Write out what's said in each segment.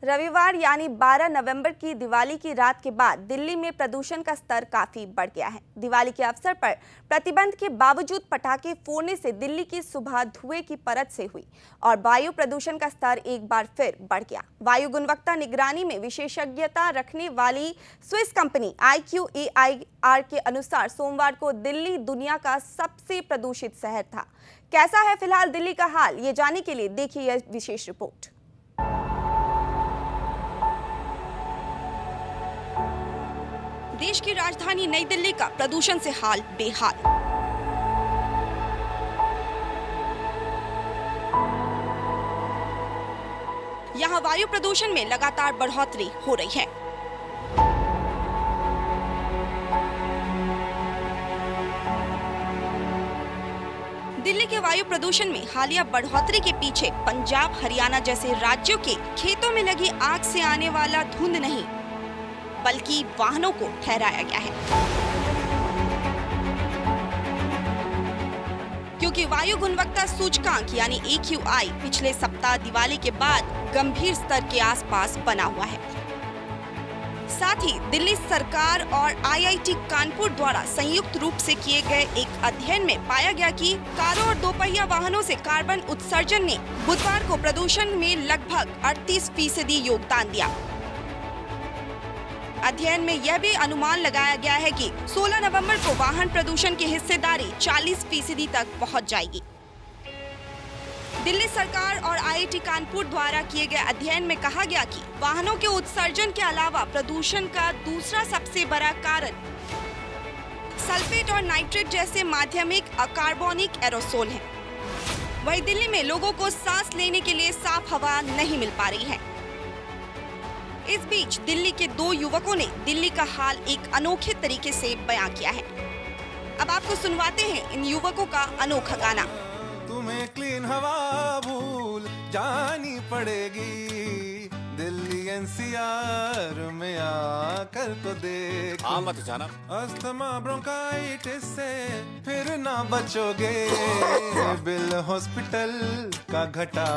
रविवार यानी 12 नवंबर की दिवाली की रात के बाद दिल्ली में प्रदूषण का स्तर काफी बढ़ गया है। दिवाली के अवसर पर प्रतिबंध के बावजूद पटाखे फोड़ने से दिल्ली की सुबह धुएं की परत से हुई और वायु प्रदूषण का स्तर एक बार फिर बढ़ गया। वायु गुणवत्ता निगरानी में विशेषज्ञता रखने वाली स्विस कंपनी IQAIR के अनुसार सोमवार को दिल्ली दुनिया का सबसे प्रदूषित शहर था। कैसा है फिलहाल दिल्ली का हाल, ये जानने के लिए देखिए यह विशेष रिपोर्ट। देश की राजधानी नई दिल्ली का प्रदूषण से हाल बेहाल। यहां वायु प्रदूषण में लगातार बढ़ोतरी हो रही है। दिल्ली के वायु प्रदूषण में हालिया बढ़ोतरी के पीछे पंजाब, हरियाणा जैसे राज्यों के खेतों में लगी आग से आने वाला धुंध नहीं, बल्कि वाहनों को ठहराया गया है। क्योंकि वायु गुणवत्ता सूचकांक यानी AQI पिछले सप्ताह दिवाली के बाद गंभीर स्तर के आसपास बना हुआ है। साथ ही दिल्ली सरकार और IIT कानपुर द्वारा संयुक्त रूप से किए गए एक अध्ययन में पाया गया कि कारों और दोपहिया वाहनों से कार्बन उत्सर्जन ने बुधवार को प्रदूषण में लगभग 38% योगदान दिया। अध्ययन में यह भी अनुमान लगाया गया है कि 16 नवंबर को वाहन प्रदूषण की हिस्सेदारी 40% तक पहुंच जाएगी। दिल्ली सरकार और IIT कानपुर द्वारा किए गए अध्ययन में कहा गया कि वाहनों के उत्सर्जन के अलावा प्रदूषण का दूसरा सबसे बड़ा कारण सल्फेट और नाइट्रेट जैसे माध्यमिक अकार्बनिक एरोसोल है। वहीं दिल्ली में लोगों को सांस लेने के लिए साफ हवा नहीं मिल पा रही है। इस बीच दिल्ली के 2 युवकों ने दिल्ली का हाल एक अनोखे तरीके से बयां किया है। अब आपको सुनवाते हैं इन युवकों का अनोखा गाना। तुम्हें क्लीन हवा भूल जानी पड़ेगी, दिल्ली NCR में आकर तो देखो। मत जाना। अस्थमा ब्रोंकाइटिस से फिर ना बचोगे, बिल हॉस्पिटल का घटा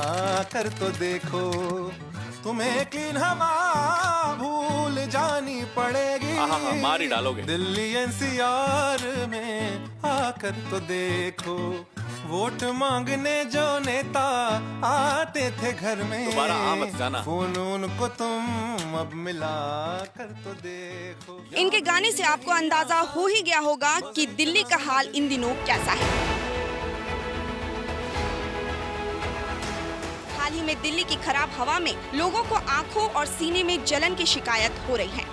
कर तो देखो। तुम्हें क्लीन हवा भूल जानी पड़ेगी, मारी डालोगे। दिल्ली NCR में आकर तो देखो। वोट मांगने जो नेता आते थे घर में, दोबारा मत जाना। फोन उनको तुम अब मिला कर तो देखो। इनके गाने से आपको अंदाजा हो ही गया होगा कि दिल्ली का हाल इन दिनों कैसा है। हाल ही में दिल्ली की खराब हवा में लोगों को आंखों और सीने में जलन की शिकायत हो रही है।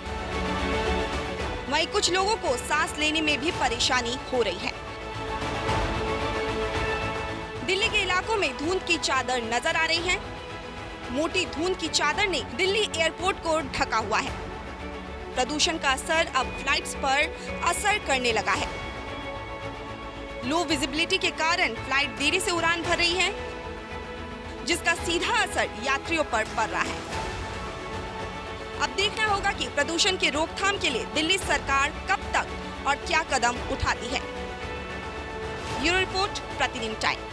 वहीं कुछ लोगों को सांस लेने में भी परेशानी हो रही है। दिल्ली के इलाकों में धुंध की चादर नजर आ रही है। मोटी धुंध की चादर ने दिल्ली एयरपोर्ट को ढका हुआ है। प्रदूषण का असर अब फ्लाइट्स पर असर करने लगा है। लो विजिबिलिटी के कारण फ्लाइट देरी से उड़ान भर रही है, जिसका सीधा असर यात्रियों पर पड़ रहा है। अब देखना होगा कि प्रदूषण के रोकथाम के लिए दिल्ली सरकार कब तक और क्या कदम उठाती है। ब्यूरो रिपोर्ट, प्रतिदिन टाइम।